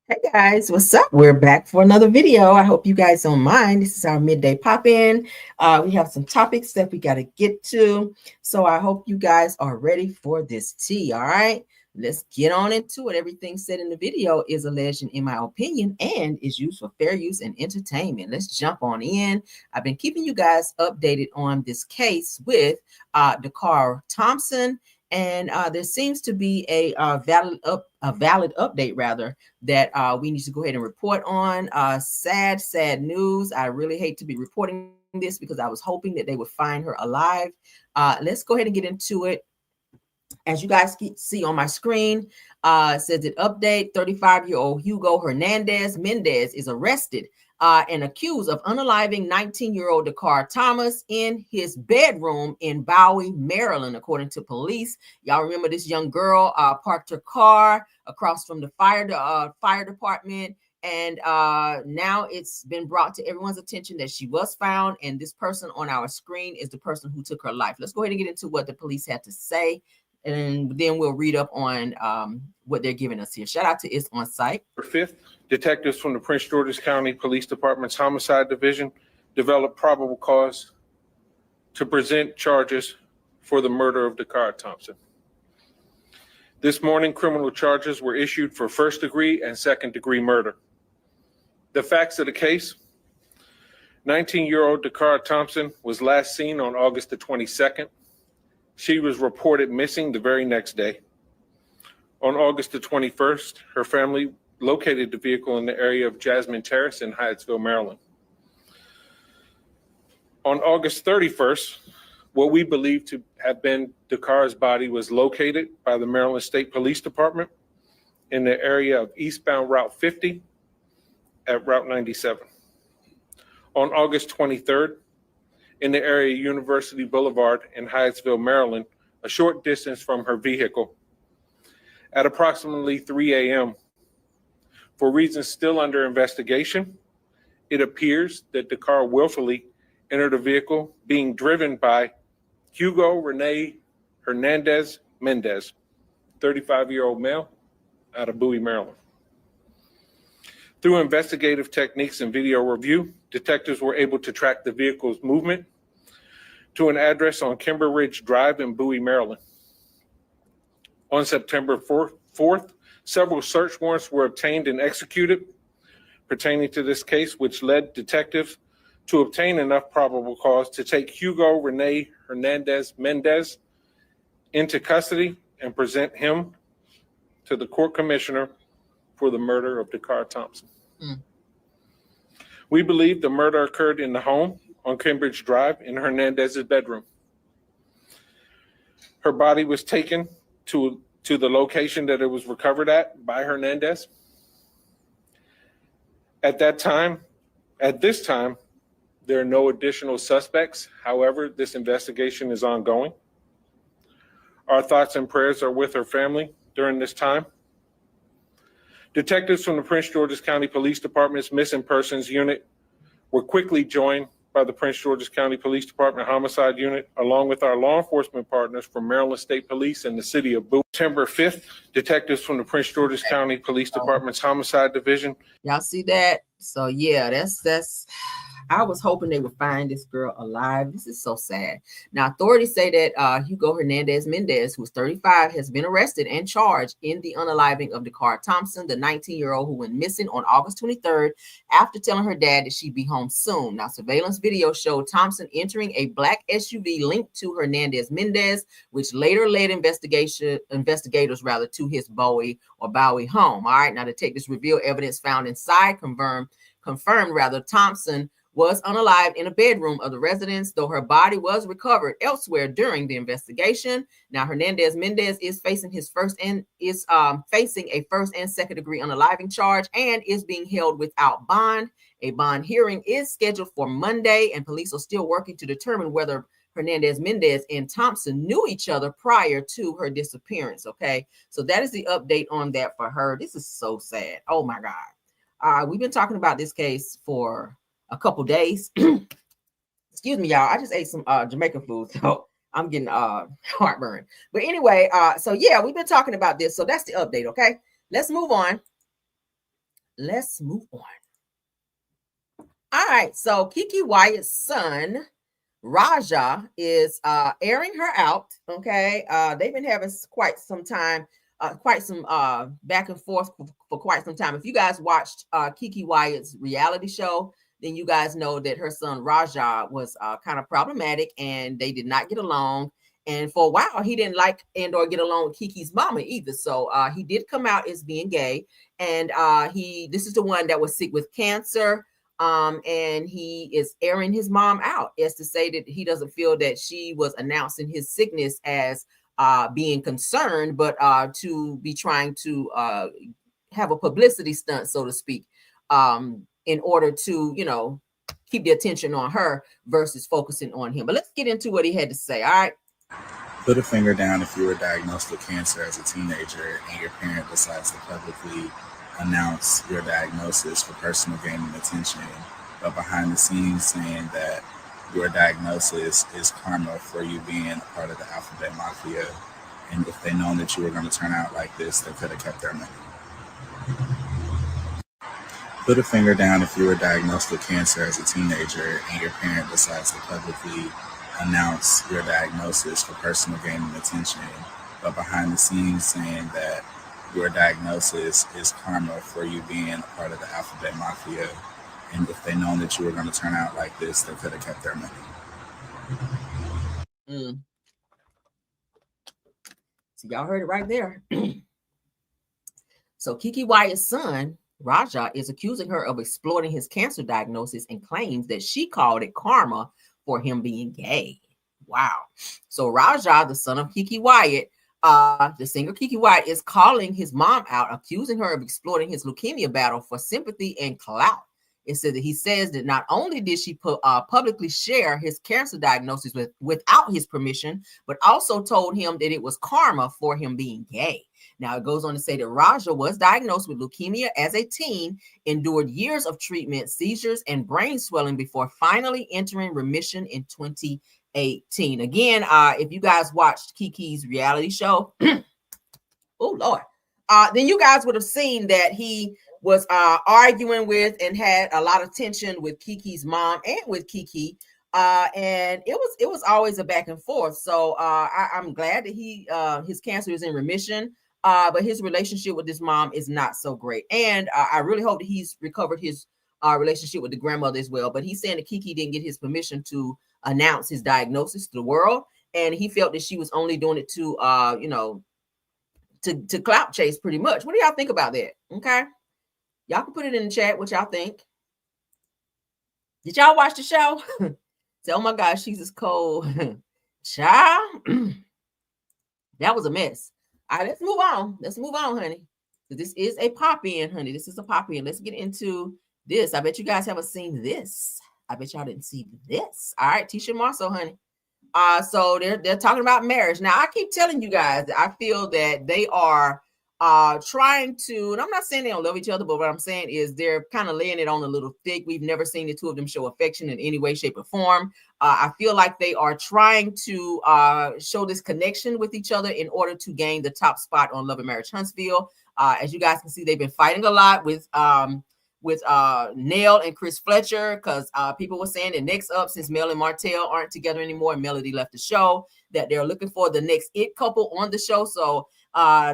Hey guys, what's up? We're back for another video. I hope you guys don't mind. This is our midday pop-in. We have some topics that we got to get to. So I hope you guys are ready for this tea. All right, let's get on into it. Everything said in the video is alleged in my opinion and is used for fair use and entertainment. Let's jump on in. I've been keeping you guys updated on this case with Dakar Thompson. And there seems to be a valid update rather that we need to go ahead and report on. Sad news. I really hate to be reporting this because I was hoping that they would find her alive. Let's go ahead and get into it. As you guys see on my screen, it says it update 35-year-old Hugo Hernandez Mendez is arrested and accused of unaliving 19-year-old Dakar Thomas in his bedroom in Bowie, Maryland, according to police. Y'all remember this young girl parked her car across from the fire department. And now it's been brought to everyone's attention that she was found. And this person on our screen is the person who took her life. Let's go ahead and get into what the police had to say. And then we'll read up on what they're giving us here. Shout out to It's On Site. 5th, detectives from the Prince George's County Police Department's Homicide Division developed probable cause to present charges for the murder of Dakar Thompson. This morning, criminal charges were issued for first-degree and second-degree murder. The facts of the case: 19-year-old Dakar Thompson was last seen on August the 22nd. She was reported missing the very next day. On August the 21st, her family located the vehicle in the area of Jasmine Terrace in Wyatt'Sville, Maryland. On August 31st, what we believe to have been Dakar's body was located by the Maryland State Police Department in the area of eastbound Route 50 at Route 97. On August 23rd, in the area of University Boulevard in Hyattsville, Maryland, a short distance from her vehicle. At approximately 3 a.m., for reasons still under investigation, it appears that Dakar willfully entered a vehicle being driven by Hugo Rene Hernandez Mendez, 35-year-old male out of Bowie, Maryland. Through investigative techniques and video review, detectives were able to track the vehicle's movement to an address on Kimber Ridge Drive in Bowie, Maryland. On September 4th, several search warrants were obtained and executed pertaining to this case, which led detectives to obtain enough probable cause to take Hugo Rene Hernandez Mendez into custody and present him to the court commissioner for the murder of Dakar Thompson. We believe the murder occurred in the home on Cambridge Drive in Hernandez's bedroom. Her body was taken to the location that it was recovered at by Hernandez. At this time, there are no additional suspects. However, this investigation is ongoing. Our thoughts and prayers are with her family during this time. Detectives from the Prince George's County Police Department's Missing Persons Unit were quickly joined by the Prince George's County Police Department Homicide Unit, along with our law enforcement partners from Maryland State Police and the city of Bowie. September 5th, detectives from the Prince George's County Police Department's Homicide Division. Y'all see that? So yeah, that's I was hoping they would find this girl alive. This is so sad. Now, authorities say that Hugo Hernandez Mendez, who's 35, has been arrested and charged in the unaliving of Dakar Thompson, the 19-year-old who went missing on August 23rd after telling her dad that she'd be home soon. Now, surveillance video showed Thompson entering a black SUV linked to Hernandez Mendez, which later led investigators to his Bowie home. All right, now detectives revealed evidence found inside confirmed Thompson was unalived in a bedroom of the residence, though her body was recovered elsewhere during the investigation. Now, Hernandez Mendez is facing a first and second degree unaliving charge and is being held without bond. A bond hearing is scheduled for Monday, and police are still working to determine whether Hernandez Mendez and Thompson knew each other prior to her disappearance. Okay, so that is the update on that for her. This is so sad. Oh my God. We've been talking about this case for a couple days. Excuse me, y'all. I just ate some Jamaican food, so I'm getting heartburn. But anyway, so yeah, we've been talking about this. So that's the update. Okay, let's move on. let's move on. All right, so Keke Wyatt's son, Raja, is airing her out. Okay, they've been having quite some time, quite some back and forth for quite some time. If you guys watched Keke Wyatt's reality show, then you guys know that her son Raja was kind of problematic, and they did not get along. And for a while, he didn't like and or get along with Keke's mama either. So he did come out as being gay, and this is the one that was sick with cancer. And he is airing his mom out as to say that he doesn't feel that she was announcing his sickness as being concerned, but to be trying to have a publicity stunt, so to speak, in order to, keep the attention on her versus focusing on him. But let's get into what he had to say. All right. Put a finger down if you were diagnosed with cancer as a teenager and your parent decides to publicly announce your diagnosis for personal gain and attention, but behind the scenes saying that your diagnosis is karma for you being a part of the alphabet mafia. And if they'd known that you were going to turn out like this, they could have kept their money. Put a finger down if you were diagnosed with cancer as a teenager and your parent decides to publicly announce your diagnosis for personal gain and attention, but behind the scenes saying that your diagnosis is karma for you being a part of the alphabet mafia. And if they'd known that you were going to turn out like this, they could have kept their money. So y'all heard it right there. So Keke Wyatt's son, Raja, is accusing her of exploiting his cancer diagnosis and claims that she called it karma for him being gay. Wow. So Raja, the son of Keke Wyatt, the singer Keke Wyatt, is calling his mom out, accusing her of exploiting his leukemia battle for sympathy and clout. It said that he says that not only did she publicly share his cancer diagnosis without his permission, but also told him that it was karma for him being gay. Now, it goes on to say that Raja was diagnosed with leukemia as a teen, endured years of treatment, seizures, and brain swelling before finally entering remission in 2018. Again, if you guys watched Keke's reality show, oh Lord, then you guys would have seen that he was arguing with and had a lot of tension with Keke's mom and with Keke. And it was always a back and forth. So I'm glad that his cancer is in remission. But his relationship with his mom is not so great. And I really hope that he's recovered his relationship with the grandmother as well. But he's saying that Keke didn't get his permission to announce his diagnosis to the world. And he felt that she was only doing it to, to clout chase pretty much. What do y'all think about that? Okay. Y'all can put it in the chat what y'all think. Did y'all watch the show? Say, oh my gosh, she's as cold. Child. That was a mess. All right, let's move on. Let's move on, honey. So this is a pop-in, honey. This is a pop-in. Let's get into this. I bet you guys haven't seen this. I bet y'all didn't see this. All right, Tisha Marsau, honey. So they're talking about marriage. Now, I keep telling you guys that I feel that they are trying to, and I'm not saying they don't love each other, but what I'm saying is they're kind of laying it on a little thick. We've never seen the two of them show affection in any way, shape, or form. I feel like they are trying to show this connection with each other in order to gain the top spot on Love and Marriage Huntsville. As you guys can see, they've been fighting a lot with Nell and Chris Fletcher, because people were saying that next up, since Mel and Martell aren't together anymore and Melody left the show, that they're looking for the next it couple on the show. So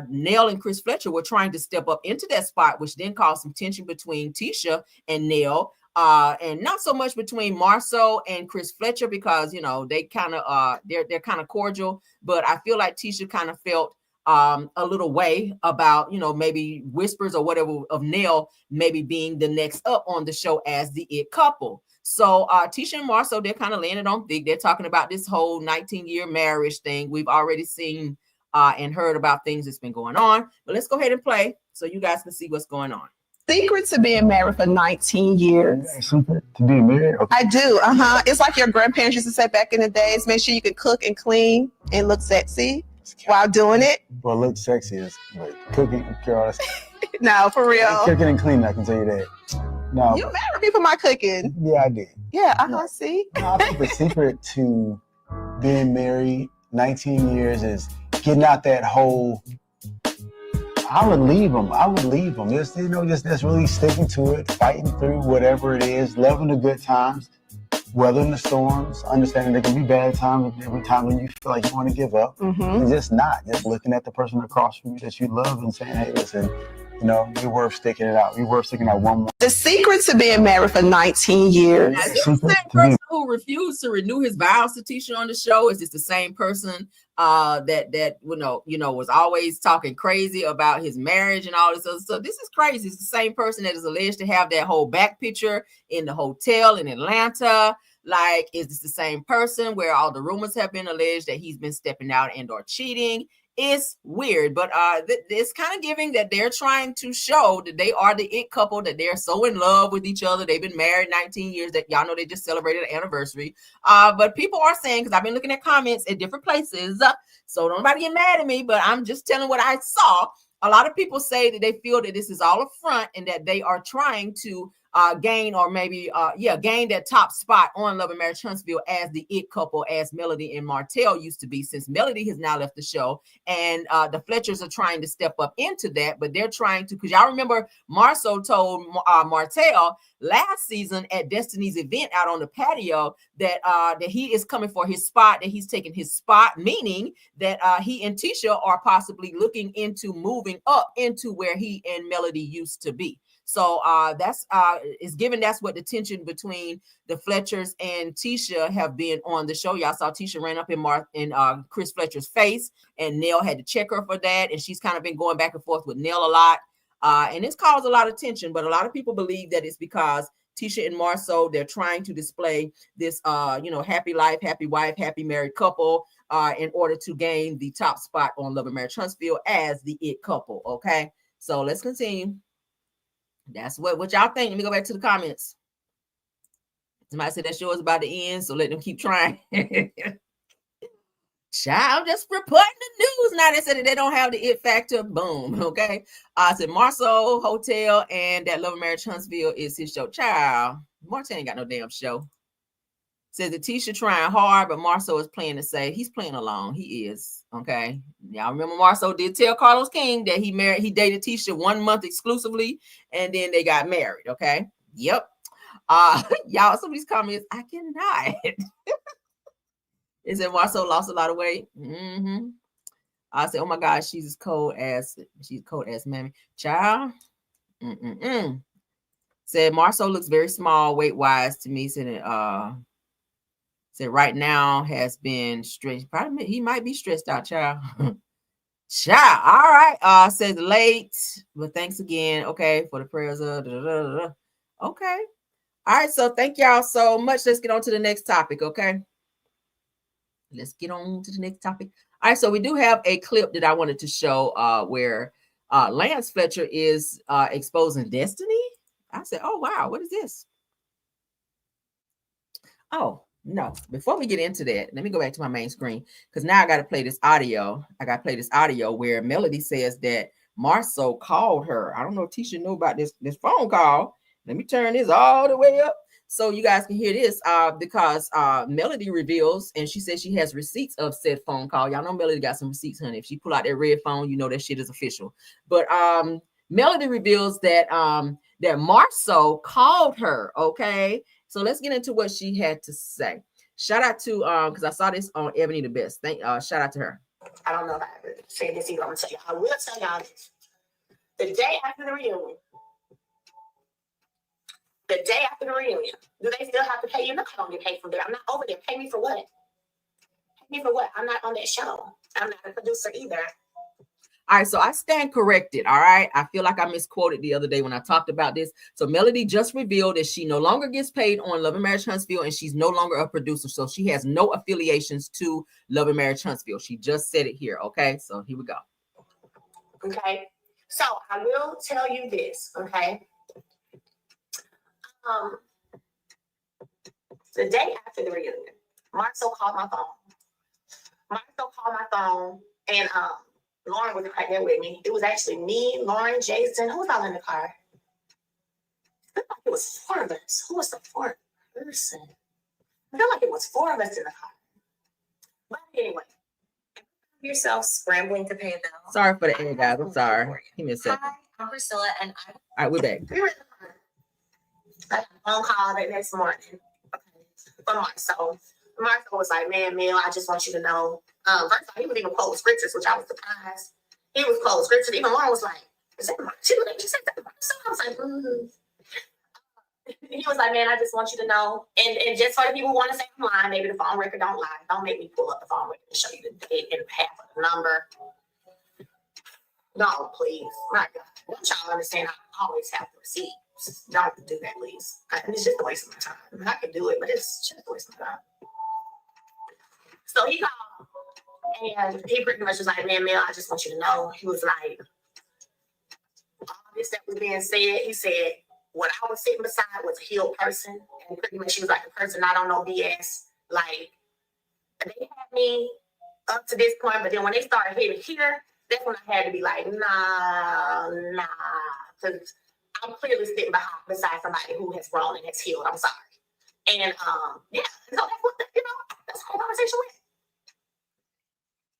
Nell and Chris Fletcher were trying to step up into that spot, which then caused some tension between Tisha and Nell, and not so much between Marsau and Chris Fletcher, because they kind of they're kind of cordial, but I feel like Tisha kind of felt a little way about maybe whispers or whatever of Nell maybe being the next up on the show as the it couple. So Tisha and Marsau, they're kind of laying it on thick. They're talking about this whole 19-year marriage thing. We've already seen and heard about things that's been going on, but let's go ahead and play so you guys can see what's going on. Secret to being married for 19 years. Secret to being married? Okay. I do. It's like your grandparents used to say back in the days, make sure you can cook and clean and look sexy while doing it. Well, look sexy is like cooking, Carol. No, for real. Cooking and cleaning, I can tell you that. No. You married me for my cooking. Yeah, I did. Yeah, see? No, I think the secret to being married 19 years is getting out that whole I would leave them. Just, just really sticking to it, fighting through whatever it is, loving the good times, weathering the storms, understanding there can be bad times every time when you feel like you want to give up, and just looking at the person across from you that you love and saying, hey, listen, you're worth sticking it out. You're worth sticking out one more. The secret to being married for 19 years. Now, is this the same person who refused to renew his vows to Tisha on the show? Is this the same person that was always talking crazy about his marriage and all this other stuff? This is crazy. It's the same person that is alleged to have that whole back picture in the hotel in Atlanta. Like, is this the same person where all the rumors have been alleged that he's been stepping out and or cheating? It's weird, but it's kind of giving that they're trying to show that they are the it couple, that they're so in love with each other. They've been married 19 years, that y'all know they just celebrated an anniversary. But people are saying, because I've been looking at comments at different places, so don't nobody get mad at me, but I'm just telling what I saw. A lot of people say that they feel that this is all a front and that they are trying to gain that top spot on Love and Marriage Huntsville as the it couple, as Melody and Martell used to be, since Melody has now left the show, and the Fletchers are trying to step up into that, but they're trying to, because y'all remember Marsau told Martell last season at Destiny's event out on the patio that he is coming for his spot, that he's taking his spot, meaning that he and Tisha are possibly looking into moving up into where he and Melody used to be. So that's what the tension between the Fletchers and Tisha have been on the show. Y'all saw Tisha ran up in Chris Fletcher's face, and Nell had to check her for that. And she's kind of been going back and forth with Nell a lot. And it's caused a lot of tension, but a lot of people believe that it's because Tisha and Marsau, they're trying to display this, happy life, happy wife, happy married couple in order to gain the top spot on Love and Marriage Huntsville as the it couple. Okay, so let's continue. That's what y'all think. Let me go back to the comments. Somebody said that show is about to end, so let them keep trying. Child, just reporting the news. Now they said that they don't have the it factor. Boom. Okay. I said Marsau Hotel and that Love and Marriage Huntsville is his show. Child, Martin ain't got no damn show. Says that Tisha trying hard, but Marsau is playing to say he's playing along. He is. Okay. Y'all remember Marsau did tell Carlos King that he dated Tisha 1 month exclusively, and then they got married. Okay. Yep. Y'all, some of these comments, I cannot. It said Marsau lost a lot of weight. I said, oh my God, she's cold as mammy. Child. Said Marsau looks very small weight-wise to me. Said right now has been stressed. Probably he might be stressed out, child. Child. All right. Says late, but thanks again. Okay, for the prayers. Okay. All right. So thank y'all so much. Let's get on to the next topic. Okay. Let's get on to the next topic. All right. So we do have a clip that I wanted to show where Lance Fletcher is exposing Destiny. I said, oh wow, what is this? Oh. No, before we get into that, let me go back to my main screen, because now I got to play this audio. Where Melody says that Marsau called her. I don't know if Tisha knew about this phone call. Let me turn this all the way up so you guys can hear this because Melody reveals, and she says she has receipts of said phone call. Y'all know Melody got some receipts, honey. If she pull out that red phone, you know that shit is official. But Melody reveals that that Marsau called her, okay? So let's get into what she had to say. Shout out to because I saw this on Ebony the Best. Shout out to her. I don't know if I ever said this either. I'm gonna tell y'all. I will tell y'all this. The day after the reunion, do they still have to pay you? No, I don't get paid from there. I'm not over there. Pay me for what? Pay me for what? I'm not on that show. I'm not a producer either. All right, so I stand corrected. All right, I feel like I misquoted the other day when I talked about this. So Melody just revealed that she no longer gets paid on Love and Marriage Huntsville, and she's no longer a producer. So she has no affiliations to Love and Marriage Huntsville. She just said it here. Okay, so here we go. Okay, so I will tell you this. Okay, the day after the reunion, Marsau called my phone. And Lauren was right there with me. It was actually me, Lauren, Jason. Who was all in the car? I feel like it was 4 of us. Who was the 4th person? I feel like it was 4 of us in the car. But anyway, yourself scrambling to pay a bill. Sorry for the end, guys. I'm sorry. Give me a second. Hi, I'm Priscilla, and I'm. All right, we're back. We were in the car. I had a phone call the next morning from Marsau. Marsau was like, "Man, Mill, I just want you to know." First of all, he was even quoting scriptures, which I was surprised. He was quoting scriptures. Even Lauren was like, "Is that Marsau?" She said that Marsau. I was like, He was like, "Man, I just want you to know." And just for the people who want to say I'm lying, maybe the phone record don't lie. Don't make me pull up the phone record and show you the date and half of the number. No, please. My God. Don't y'all understand? I always have the receipts. Don't do that, please. It's just a waste of my time. I can do it, but it's just a waste of my time. So he called, and he pretty much was like, "Man, Mill, I just want you to know." He was like, all this that was being said, he said, what I was sitting beside was a healed person. And pretty much she was like, a person I don't know BS. Like, they had me up to this point, but then when they started hitting here, that's when I had to be like, nah. Because I'm clearly sitting beside somebody who has grown and has healed. I'm sorry. And yeah, so that's what that's how the conversation went.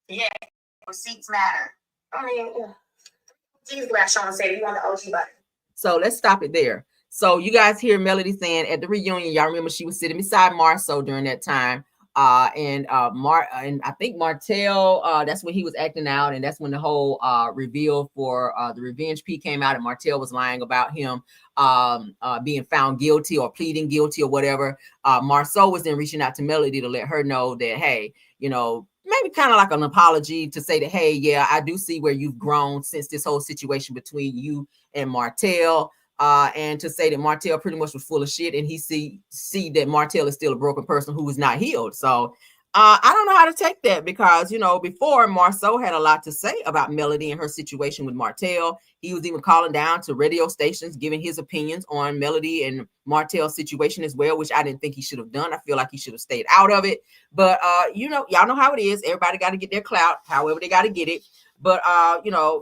Yeah, receipts matter. I mean, Jesus last Sean said, "You want the OG butter." So let's stop it there. So you guys hear Melody saying at the reunion, y'all remember she was sitting beside Marsau during that time. And I think Martell, that's when he was acting out, and that's when the whole reveal for the Revenge P came out, and Martell was lying about him being found guilty or pleading guilty or whatever. Marsau was then reaching out to Melody to let her know that, hey, maybe kind of like an apology to say that, hey, yeah, I do see where you've grown since this whole situation between you and Martell. And to say that Martell pretty much was full of shit, and he see that Martell is still a broken person who is not healed. So I don't know how to take that, because before, Marsau had a lot to say about Melody and her situation with Martell. He was even calling down to radio stations, giving his opinions on Melody and Martell's situation as well, which I didn't think he should have done. I feel like he should have stayed out of it. But y'all know how it is. Everybody got to get their clout, however they got to get it. But,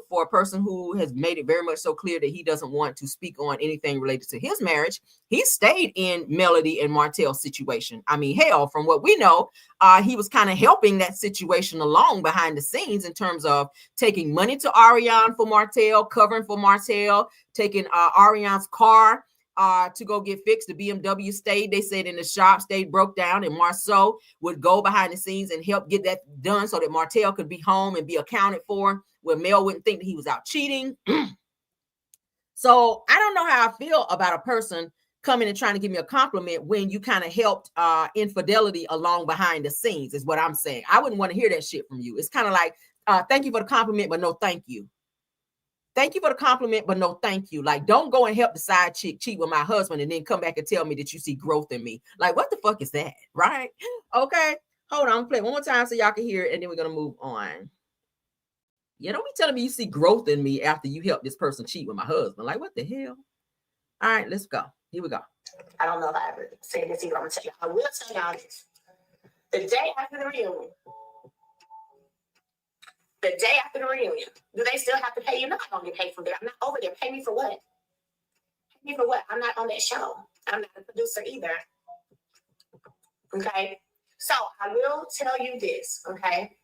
for a person who has made it very much so clear that he doesn't want to speak on anything related to his marriage, he stayed in Melody and Martell's situation. I mean, hell, from what we know, he was kind of helping that situation along behind the scenes in terms of taking money to Ariane for Martell, covering for Martell, taking Ariane's car to go get fixed. The BMW stayed, they said, in the shop, broke down, and Marsau would go behind the scenes and help get that done so that Martell could be home and be accounted for, where Mel wouldn't think that he was out cheating. So I don't know how I feel about a person coming and trying to give me a compliment when you kind of helped infidelity along behind the scenes, is what I'm saying. I wouldn't want to hear that shit from you. It's kind of like, thank you for the compliment, but no thank you. Thank you for the compliment, but no thank you. Like, don't go and help the side chick cheat with my husband and then come back and tell me that you see growth in me. Like, what the fuck is that? Right? Okay. Hold on. I'm play one more time so y'all can hear it, and then we're going to move on. Yeah, don't be telling me you see growth in me after you help this person cheat with my husband. Like, what the hell? All right, let's go. Here we go. I don't know if I ever said this either. I'm going to tell you. I will tell y'all this. The day after the reunion, do they still have to pay you? No, I don't get paid from there. I'm not over there. Pay me for what? Pay me for what? I'm not on that show. I'm not a producer either. Okay? So I will tell you this, okay?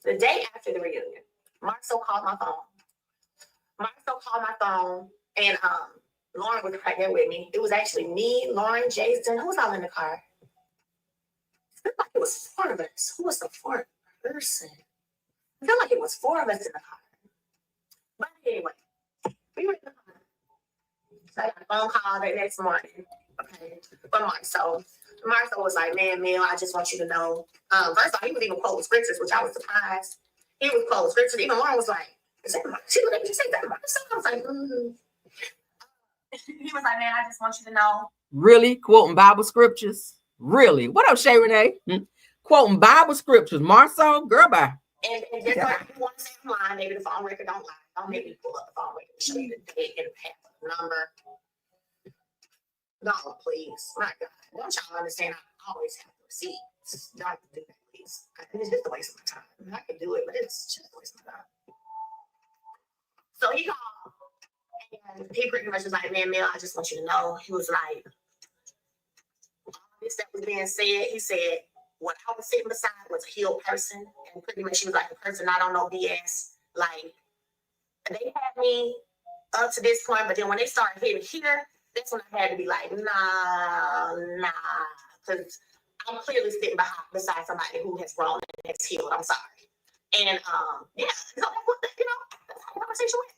The day after the reunion, Marsau called my phone. And Lauren was right there with me. It was actually me, Lauren, Jason. Who was all in the car? I feel like it was 4 of us. Who was the 4th person? I feel like it was 4 of us in the car. But anyway, we were in the car. So I got a phone call the next morning, okay, from Marsau. Marsau was like, "Man, Mill, I just want you to know." First of all, he was even quoting scriptures, which I was surprised. He was quoting scriptures. Even Lauren was like, she would say that. I was like, He was like, "Man, I just want you to know." Really? Quoting Bible scriptures? Really? What up, Shay Renee? Quoting Bible scriptures. Marsau, girl, bye. And just like you want to say I'm lying, maybe the phone record don't lie. Don't make me pull up the phone record and show you the date and half of the number. No, please. My God. Don't y'all understand? I always have the receipts. Don't do that, please. It's just a waste of my time. I can do it, but it's just a waste of my time. So he called, and he pretty much was like, "Man, Mill, I just want you to know." He was like, all this that was being said, he said, what I was sitting beside was a healed person, and pretty much she was like a person I don't know BS. Like they had me up to this point, but then when they started hitting here, that's when I had to be like, nah, because I'm clearly sitting beside somebody who has grown and has healed. I'm sorry. And yeah, so that's what that's how the conversation went.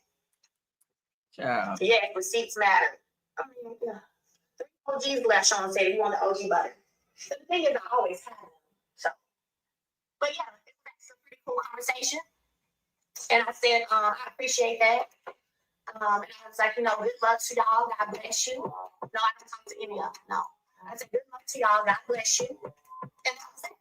Yeah, receipts matter. I mean, yeah. 3 OGs left. Sean said he wanted OG butter. But the thing is, I always have them. So, but yeah, that's a pretty cool conversation. And I said, I appreciate that. And I was like, good luck to y'all. God bless you. No, I don't talk to any of them. No. I said, good luck to y'all. God bless you. And that was it.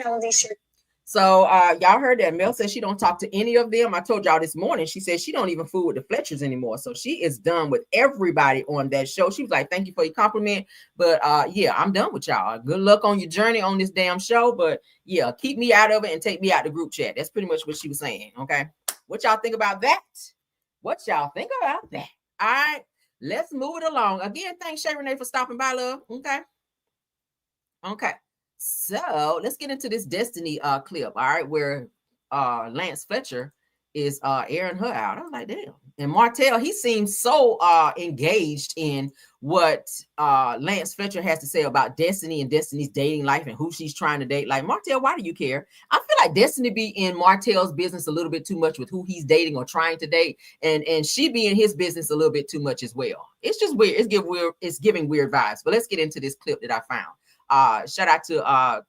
Melody shirt. So y'all heard that Mel said she don't talk to any of them. I told y'all this morning, she said she don't even fool with the Fletchers anymore. So she is done with everybody on that show. She was like, thank you for your compliment. But yeah, I'm done with y'all. Good luck on your journey on this damn show. But yeah, keep me out of it and take me out the group chat. That's pretty much what she was saying. Okay. What y'all think about that? What y'all think about that? All right. Let's move it along. Again, thanks, Shay Renee, for stopping by, love. Okay. Okay. So let's get into this Destiny clip, all right, where Lance Fletcher is airing her out. I was like, damn. And Martell, he seems so engaged in what Lance Fletcher has to say about Destiny and Destiny's dating life and who she's trying to date. Like, Martell, why do you care? I feel like Destiny be in Martell's business a little bit too much with who he's dating or trying to date, and she be in his business a little bit too much as well. It's just weird. It's giving weird vibes. But let's get into this clip that I found. Shout out to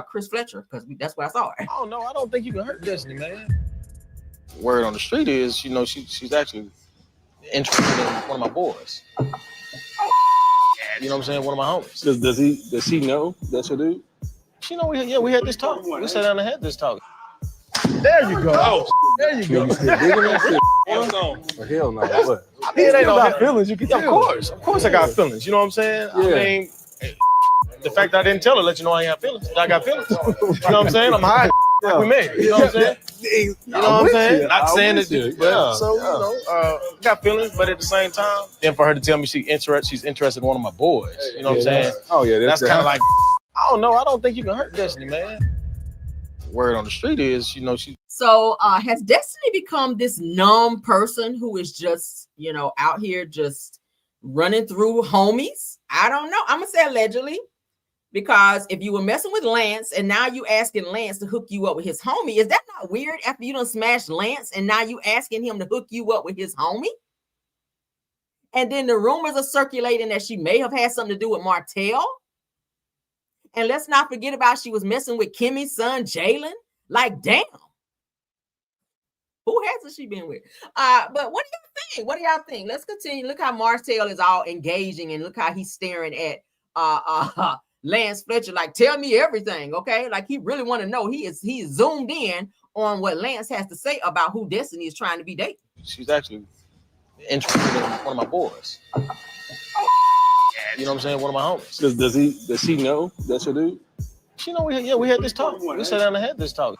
Chris Fletcher, because that's what I saw. Oh no, I don't think you can hurt Destiny, man. Word on the street is, she's actually interested in one of my boys. You know what I'm saying? One of my homies. Does he know that's your dude? She know we had this talk. We sat down and had this talk. There you go. Oh, there you go. You still digging that shit? Hell no. Or hell no. What? I mean, it ain't no got feelings. You can tell. Of course I got feelings. You know what I'm saying? Yeah. I mean, the fact that I didn't tell her let you know I ain't have feelings. I got feelings. You know what I'm saying? I'm high. Like we made it. You know what I'm saying? You know what I'm saying? Not saying that. Got feelings, but at the same time, then for her to tell me she's interested in one of my boys. You know what I'm saying? Oh yeah, That's kind of like, I don't know. I don't think you can hurt Destiny, man. Word on the street is, she. So has Destiny become this numb person who is just, out here just running through homies? I don't know. I'm gonna say allegedly, because if you were messing with Lance and now you asking Lance to hook you up with his homie, is that not weird? After you done smashed Lance and now you asking him to hook you up with his homie? And then the rumors are circulating that she may have had something to do with Martell. And let's not forget about she was messing with Kimmy's son, Jalen. Like, damn. Who hasn't she been with? But what do y'all think? What do y'all think? Let's continue. Look how Martell is all engaging, and look how he's staring at Lance Fletcher. Like, tell me everything, okay? Like, he really want to know. He is zoomed in on what Lance has to say about who Destiny is trying to be dating. She's actually interested in one of my boys. You know what I'm saying? One of my homies. Does he know that's your dude? She know we had this talk. We sat down and had this talk.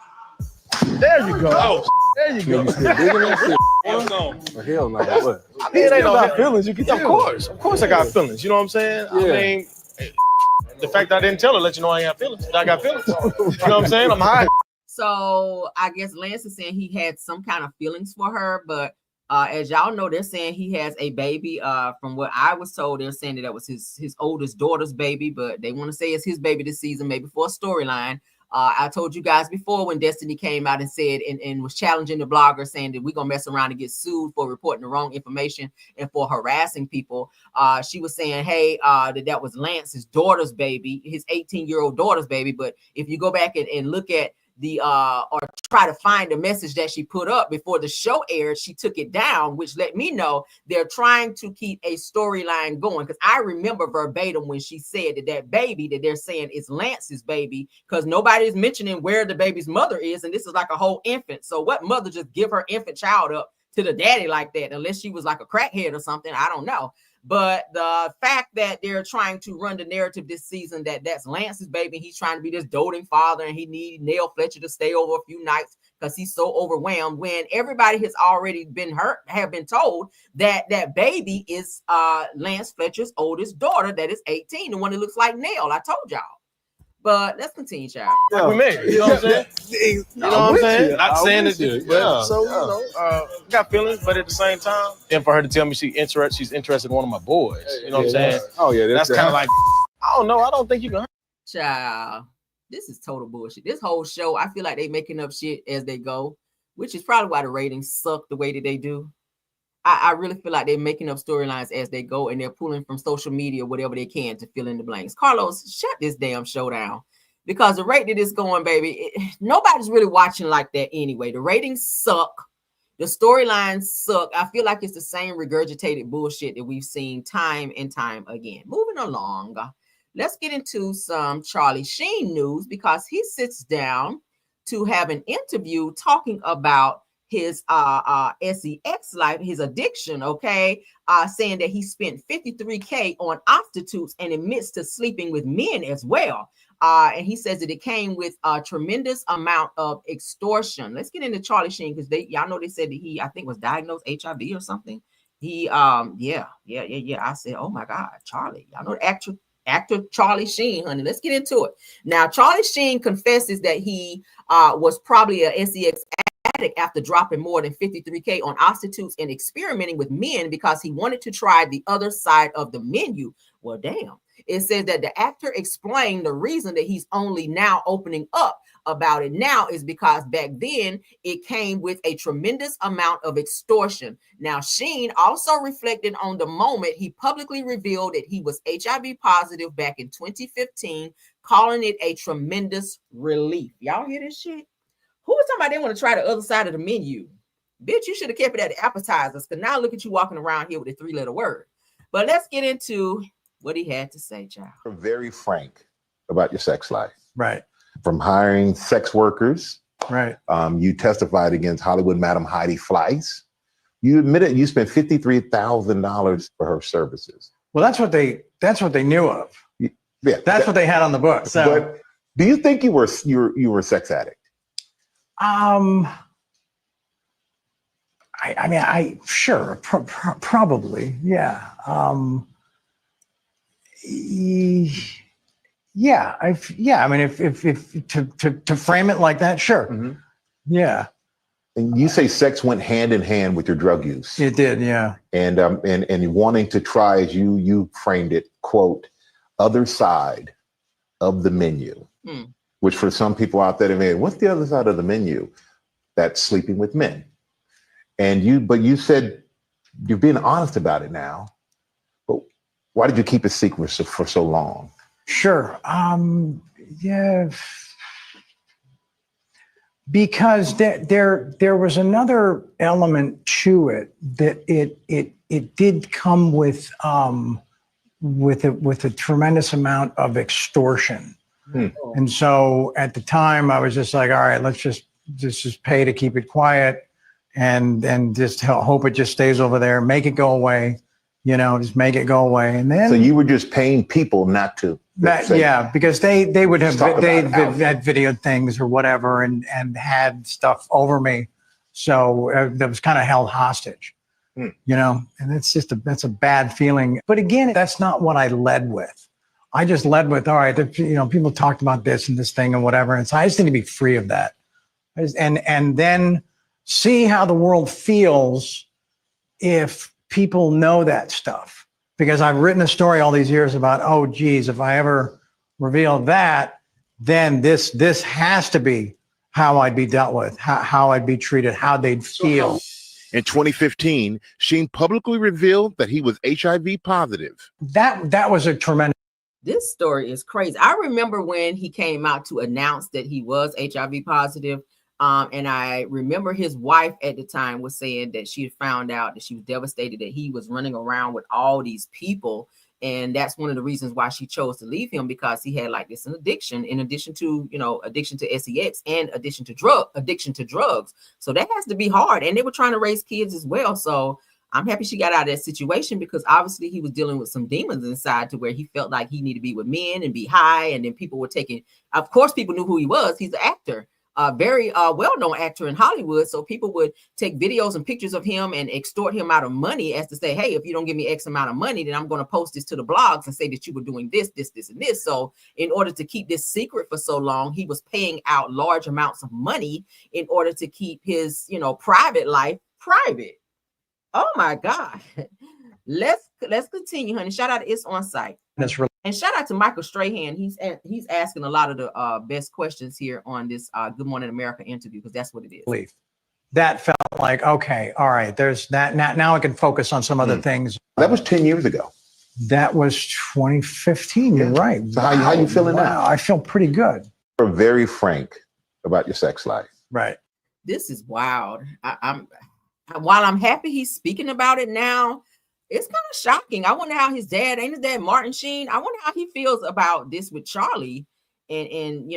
There you go. There you go. You still digging that shit? Hell no. Or hell no. What? I mean, it ain't no feelings. You can tell. Of course I got feelings. You know what I'm saying? Yeah. I mean, the fact that I didn't tell her let you know I ain't have feelings. I got feelings. You know what I'm saying? I'm high. So I guess Lance is saying he had some kind of feelings for her, but as y'all know, they're saying he has a baby. From what I was told, they're saying that was his oldest daughter's baby, but they want to say it's his baby this season, maybe for a storyline. I told you guys before when Destiny came out and said and was challenging the blogger, saying that we're gonna mess around and get sued for reporting the wrong information and for harassing people. She was saying, hey, that was Lance's daughter's baby, his 18-year-old daughter's baby. But if you go back and look at the or try to find the message that she put up before the show aired, she took it down, which let me know they're trying to keep a storyline going. Because I remember verbatim when she said that baby that they're saying is Lance's baby, because nobody's mentioning where the baby's mother is, and this is like a whole infant. So what mother just give her infant child up to the daddy like that, unless she was like a crackhead or something? I don't know. But the fact that they're trying to run the narrative this season that that's Lance's baby, he's trying to be this doting father, and he needs Nell Fletcher to stay over a few nights because he's so overwhelmed, when everybody has already been have been told that that baby is Lance Fletcher's oldest daughter that is 18, the one that looks like Nell. I told y'all. But let's continue, child. Like we made. You know what I'm saying? You know what I'm saying? Not saying that. Got feelings, but at the same time, and for her to tell me she's interested in one of my boys. You know what I'm saying? Oh yeah, That's kind of like, I don't know. I don't think you can. Child, this is total bullshit. This whole show, I feel like they making up shit as they go, which is probably why the ratings suck the way that they do. I really feel like they're making up storylines as they go, and they're pulling from social media whatever they can to fill in the blanks. Carlos, shut this damn show down, because the rate that it's going, baby, nobody's really watching like that anyway. The ratings suck. The storylines suck. I feel like it's the same regurgitated bullshit that we've seen time and time again. Moving along, let's get into some Charlie Sheen news, because he sits down to have an interview talking about his sex life, his addiction, okay, saying that he spent $53K on prostitutes and admits to sleeping with men as well. And he says that it came with a tremendous amount of extortion. Let's get into Charlie Sheen, because y'all know they said that he, I think, was diagnosed HIV or something. He yeah. I said, oh my God, Charlie. Y'all know the actor Charlie Sheen, honey. Let's get into it. Now, Charlie Sheen confesses that he was probably a sex addict after dropping more than $53K on prostitutes and experimenting with men because he wanted to try the other side of the menu. Well, damn. It says that the actor explained the reason that he's only now opening up about it now is because back then it came with a tremendous amount of extortion. Now, Sheen also reflected on the moment he publicly revealed that he was HIV positive back in 2015, calling it a tremendous relief. Y'all hear this shit? Who was talking about they want to try the other side of the menu? Bitch, you should have kept it at the appetizers, because now look at you walking around here with a 3-letter word. But let's get into what he had to say, child. You're very frank about your sex life. Right. From hiring sex workers. Right. You testified against Hollywood Madam Heidi Fleiss. You admitted you spent $53,000 for her services. Well, that's what they knew of. Yeah. That's what they had on the book. So, but do you think you were a sex addict? Sure, probably, yeah. Yeah. I mean, if to frame it like that, sure. Mm-hmm. Yeah. And you say sex went hand in hand with your drug use. It did, yeah. And wanting to try, as you framed it, quote, other side of the menu, which for some people out there, man, what's the other side of the menu? That's sleeping with men. And you said you're being honest about it now, but why did you keep it secret for so long? Sure. Yeah. Because there was another element to it that it did come with a tremendous amount of extortion. And so at the time I was just like, all right, let's just pay to keep it quiet and just hope it just stays over there, make it go away, just make it go away. And then, so you were just paying people not to. Yeah, because they would have had videoed things or whatever and had stuff over me. So that was kind of held hostage, and that's a bad feeling. But again, that's not what I led with. I just led with, all right, people talked about this and this thing and whatever. And so I just need to be free of that. And then see how the world feels if people know that stuff. Because I've written a story all these years about, oh, geez, if I ever reveal that, then this has to be how I'd be dealt with, how I'd be treated, how they'd feel. In 2015, Sheen publicly revealed that he was HIV positive. That was a tremendous. This story is crazy. I remember when he came out to announce that he was HIV positive. And I remember his wife at the time was saying that she had found out that she was devastated that he was running around with all these people. And that's one of the reasons why she chose to leave him, because he had like this addiction, in addition to, addiction to sex and addiction to drugs. So that has to be hard. And they were trying to raise kids as well. So I'm happy she got out of that situation, because obviously he was dealing with some demons inside to where he felt like he needed to be with men and be high. And then people were taking, of course, people knew who he was. He's an actor. very well-known actor in Hollywood. So people would take videos and pictures of him and extort him out of money as to say, hey, if you don't give me X amount of money, then I'm going to post this to the blogs and say that you were doing this, this, this, and this. So in order to keep this secret for so long, he was paying out large amounts of money in order to keep his, private life private. Oh my God. Let's continue, honey. Shout out to It's On Site. And shout out to Michael Strahan. He's asking a lot of the best questions here on this Good Morning America interview, because that's what it is. That felt like, okay, all right, there's that. Now I can focus on some other things. That was 10 years ago. That was 2015. You're right. So how you feeling now? I feel pretty good. You're very frank about your sex life. Right. This is wild. While I'm happy he's speaking about it now, it's kind of shocking. I wonder how his dad, Martin Sheen, I wonder how he feels about this with Charlie, and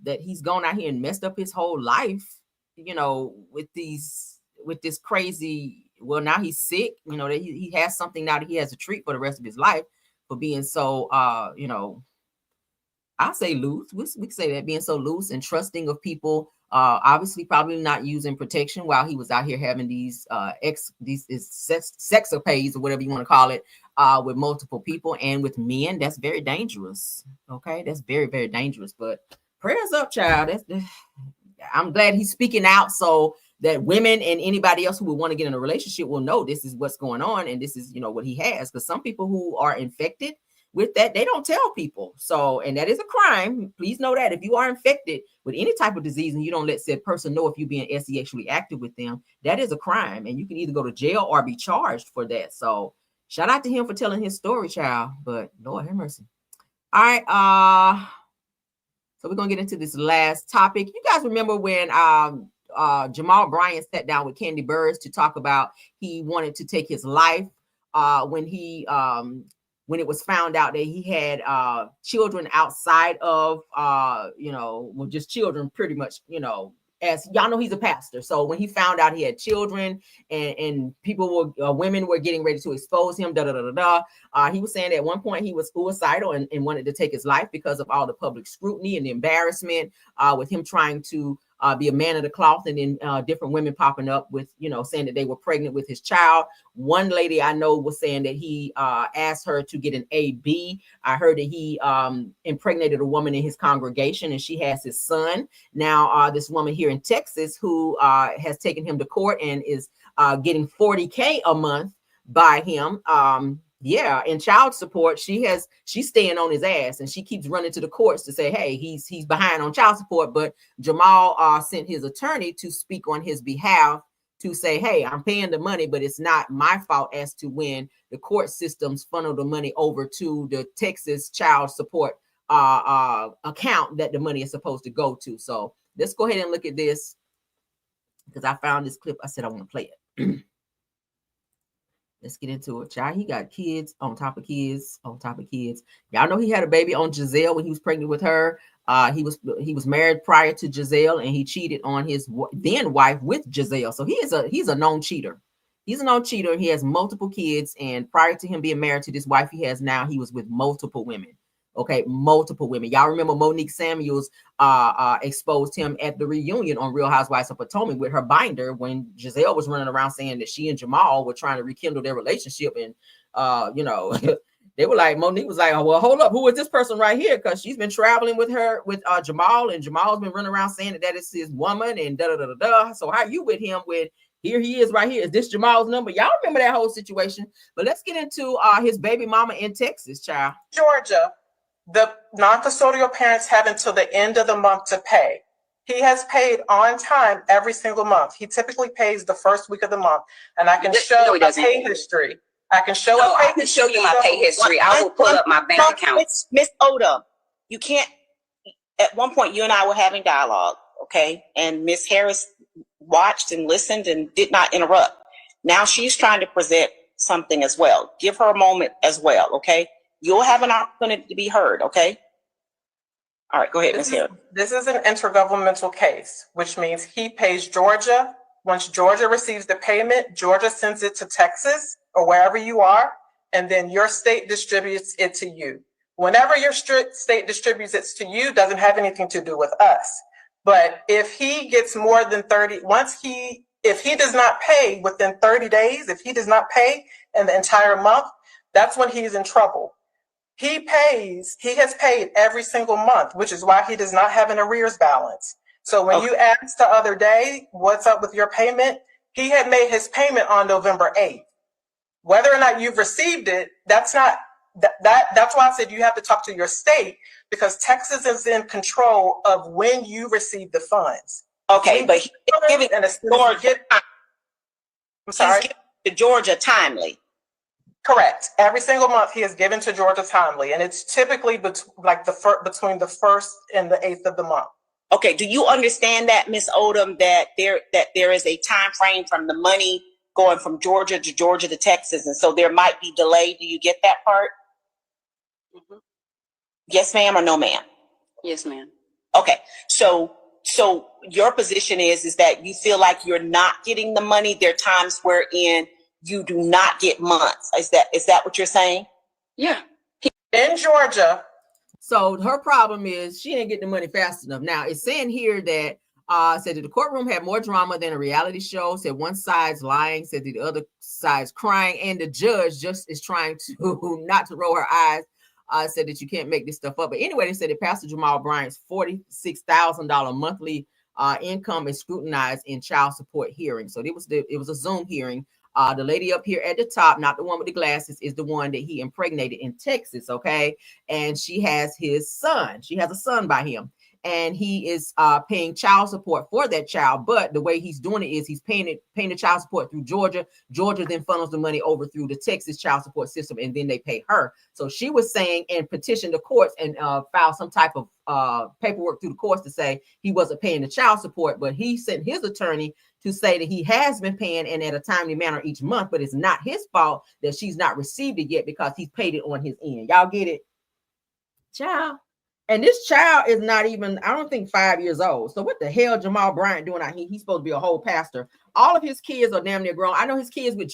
that he's gone out here and messed up his whole life, with this crazy, well, now he's sick, that he has something now that he has to treat for the rest of his life for being so, I'll say loose. We can say that, being so loose and trusting of people. Obviously probably not using protection while he was out here having these sexapades or whatever you want to call it, with multiple people and with men. That's very dangerous. Okay, that's very, very dangerous. But prayers up, child. I'm glad he's speaking out so that women and anybody else who would want to get in a relationship will know this is what's going on and this is what he has. Because some people who are infected with that, they don't tell people. So, and that is a crime. Please know that if you are infected with any type of disease and you don't let said person know if you're being sexually active with them, that is a crime. And you can either go to jail or be charged for that. So shout out to him for telling his story, child. But Lord have mercy. All right. So we're going to get into this last topic. You guys remember when Jamal Bryant sat down with Kandi Burruss to talk about he wanted to take his life when it was found out that he had children outside of, just children pretty much, as y'all know, he's a pastor. So when he found out he had children and people women were getting ready to expose him, he was saying that at one point he was suicidal and wanted to take his life because of all the public scrutiny and the embarrassment with him trying to be a man of the cloth, and then different women popping up with, saying that they were pregnant with his child. One lady I know was saying that he asked her to get an AB. I heard that he impregnated a woman in his congregation, and she has his son. Now, this woman here in Texas who has taken him to court and is getting $40K a month by him. In child support, she's staying on his ass, and she keeps running to the courts to say, hey, he's behind on child support. But Jamal sent his attorney to speak on his behalf to say, hey, I'm paying the money, but it's not my fault as to when the court systems funnel the money over to the Texas child support account that the money is supposed to go to. So let's go ahead and look at this, because I found this clip. I said I want to play it. Let's get into it, child. He got kids on top of kids on top of kids. Y'all know he had a baby on Giselle when he was pregnant with her. He was married prior to Giselle, and he cheated on his then wife with Giselle. So he's a known cheater. He's a known cheater. He has multiple kids, and prior to him being married to this wife he has now, he was with multiple women. Okay, multiple women. Y'all remember Monique Samuels exposed him at the reunion on Real Housewives of Potomac with her binder when Giselle was running around saying that she and Jamal were trying to rekindle their relationship. And, they were like, Monique was like, oh, well, hold up. Who is this person right here? Because she's been traveling with Jamal, and Jamal's been running around saying that is his woman and da-da-da-da-da. So how you with him when here he is right here? Is this Jamal's number? Y'all remember that whole situation. But let's get into his baby mama in Texas, child. Georgia. The non-custodial parents have until the end of the month to pay. He has paid on time every single month. He typically pays the first week of the month. And I can show a pay history. I can show you my pay history. I will pull up my bank account. Miss Odom, you can't, at one point you and I were having dialogue, okay? And Miss Harris watched and listened and did not interrupt. Now she's trying to present something as well. Give her a moment as well, okay? You'll have an opportunity to be heard, okay? All right, go ahead, Ms. Hill. This is an intergovernmental case, which means he pays Georgia. Once Georgia receives the payment, Georgia sends it to Texas or wherever you are, and then your state distributes it to you. Whenever your state distributes it to you, doesn't have anything to do with us. But if he gets more than 30, if he does not pay within 30 days, if he does not pay in the entire month, that's when he's in trouble. He has paid every single month, which is why he does not have an arrears balance. So when you asked the other day, what's up with your payment? He had made his payment on November 8th. Whether or not you've received it, that's why I said you have to talk to your state, because Texas is in control of when you receive the funds. Okay, but he's giving Georgia. I'm sorry. He's giving to Georgia timely. Correct. Every single month he is given to Georgia timely, and it's typically between the 1st and the 8th of the month. Okay. Do you understand that, Ms. Odom, that there is a time frame from the money going from Georgia to Texas, and so there might be delay? Do you get that part? Mm-hmm. Yes, ma'am, or no, ma'am? Yes, ma'am. Okay. So your position is that you feel like you're not getting the money. There are times wherein you do not get months. Is that what you're saying? Yeah. In Georgia. So her problem is she didn't get the money fast enough. Now it's saying here that said that the courtroom had more drama than a reality show. Said one side's lying, said that the other side's crying, and the judge just is trying to not to roll her eyes. Said that you can't make this stuff up. But anyway, they said that Pastor Jamal Bryant's $46,000 monthly income is scrutinized in child support hearings. So it was a Zoom hearing. The lady up here at the top, not the one with the glasses, is the one that he impregnated in Texas, okay? And she has his son. She has a son by him. And he is paying child support for that child. But the way he's doing it is he's paying the child support through Georgia. Georgia then funnels the money over through the Texas child support system, and then they pay her. So she was saying and petitioned the courts and filed some type of paperwork through the courts to say he wasn't paying the child support, but he sent his attorney to say that he has been paying and at a timely manner each month, but it's not his fault that she's not received it yet because he's paid it on his end. Y'all get it? Child. And this child is not even, I don't think, 5 years old. So what the hell Jamal Bryant doing out here? He's supposed to be a whole pastor. All of his kids are damn near grown. I know his kids with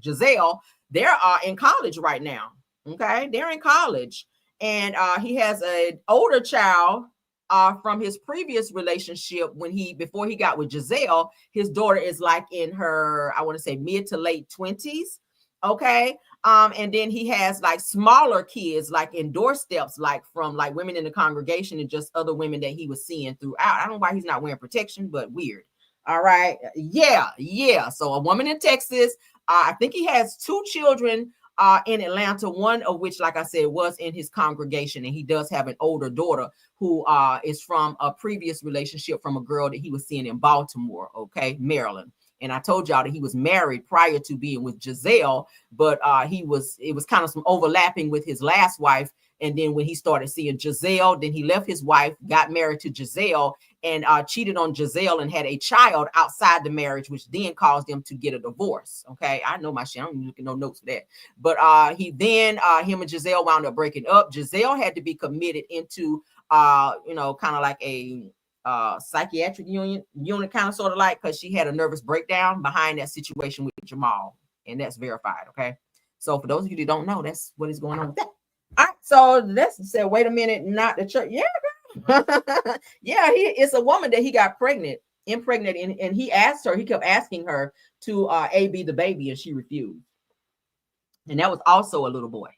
Giselle, they're in college right now. Okay, they're in college. And he has an older child from his previous relationship before he got with Giselle. His daughter is like in her, I want to say mid to late 20s. Okay. And then he has like smaller kids, like in doorsteps, like from like women in the congregation and just other women that he was seeing throughout. I don't know why he's not wearing protection, but weird. All right. Yeah. So a woman in Texas, I think he has 2 children in Atlanta, one of which, like I said, was in his congregation. And he does have an older daughter who is from a previous relationship from a girl that he was seeing in Baltimore, okay, Maryland. And I told y'all that he was married prior to being with Giselle, but it was kind of some overlapping with his last wife. And then when he started seeing Giselle, then he left his wife, got married to Giselle, and cheated on Giselle and had a child outside the marriage, which then caused them to get a divorce. Okay, I know my shit. I don't even look at no notes for that. But him and Giselle wound up breaking up. Giselle had to be committed into kind of like a psychiatric unit kind of sort of like, because she had a nervous breakdown behind that situation with Jamal, and that's verified. Okay, so for those of you that don't know, that's what is going on with that. All right, so let's say, wait a minute, not the church. Yeah, it's a woman that he got impregnated, and he kept asking her to AB the baby, and she refused. And that was also a little boy.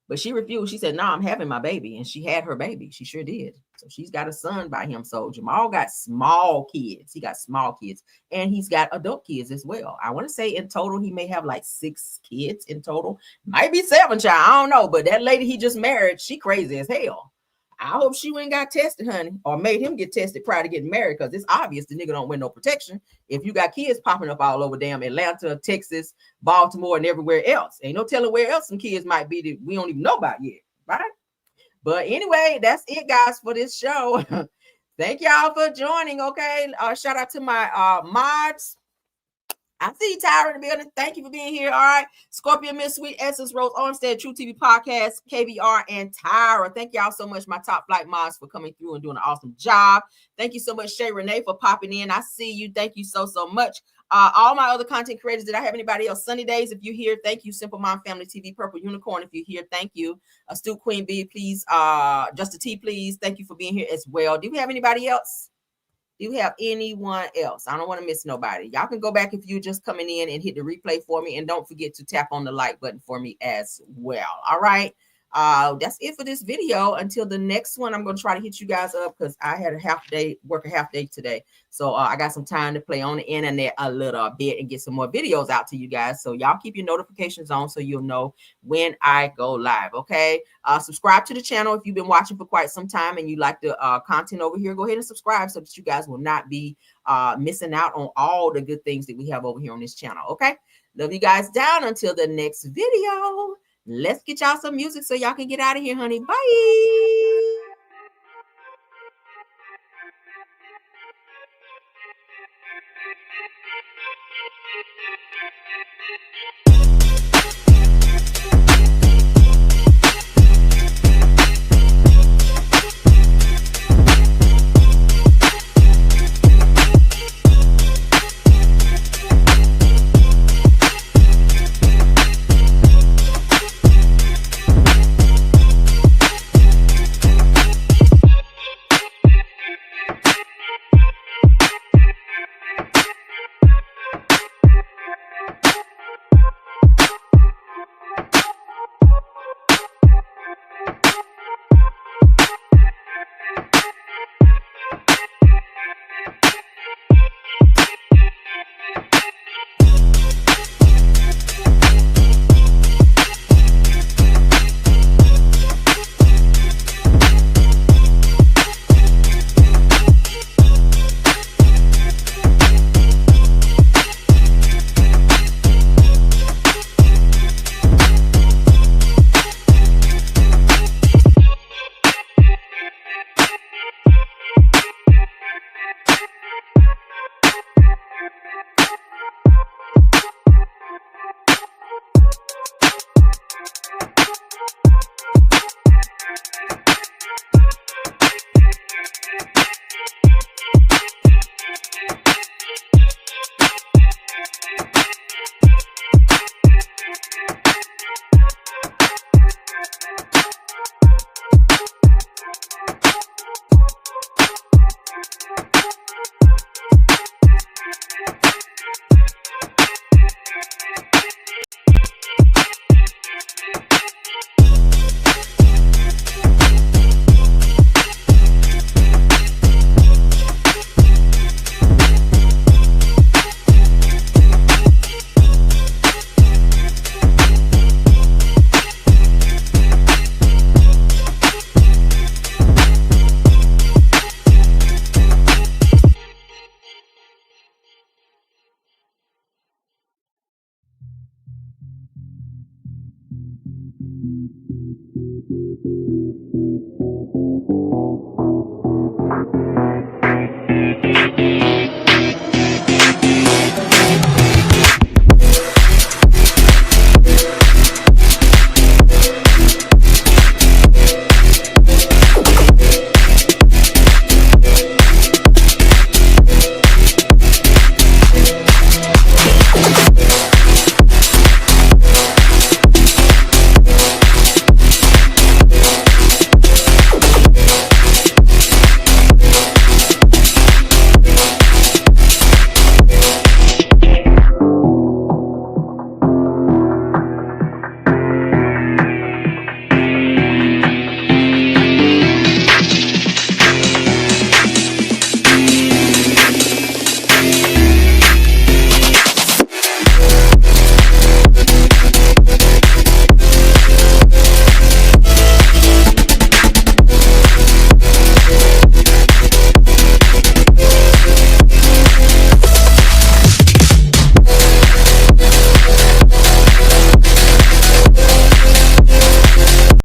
But she refused. She said, no, I'm having my baby. And she had her baby. She sure did. So she's got a son by him. So Jamal got small kids. He got small kids. And he's got adult kids as well. I want to say in total, he may have like 6 kids in total. Might be 7, child. I don't know. But that lady he just married, she crazy as hell. I hope she went and got tested, honey, or made him get tested prior to getting married, because it's obvious the nigga don't wear no protection. If you got kids popping up all over damn Atlanta, Texas, Baltimore, and everywhere else, ain't no telling where else some kids might be that we don't even know about yet, right? But anyway, that's it, guys, for this show. Thank y'all for joining, okay? Shout out to my mods. I see you, Tyra, in the building. Thank you for being here. All right. Scorpion, Miss Sweet, Essence, Rose Armstead, True TV Podcast, KVR, and Tyra. Thank y'all so much, my top flight mods, for coming through and doing an awesome job. Thank you so much, Shay Renee, for popping in. I see you. Thank you so much. All my other content creators. Did I have anybody else? Sunny Days, if you're here, thank you. Simple Mom Family TV, Purple Unicorn, if you're here, thank you. Astute Queen B, please. Just a T, please. Thank you for being here as well. Do we have anybody else? Do we have anyone else? I don't want to miss nobody. Y'all can go back if you're just coming in and hit the replay for me. And don't forget to tap on the like button for me as well. All right. That's it for this video. Until the next one, I'm going to try to hit you guys up because I had work a half day today. So I got some time to play on the internet a little bit and get some more videos out to you guys. So y'all keep your notifications on so you'll know when I go live. Okay. Subscribe to the channel if you've been watching for quite some time and you like the content over here. Go ahead and subscribe so that you guys will not be missing out on all the good things that we have over here on this channel. Okay. Love you guys down. Until the next video. Let's get y'all some music so y'all can get out of here, honey. Bye.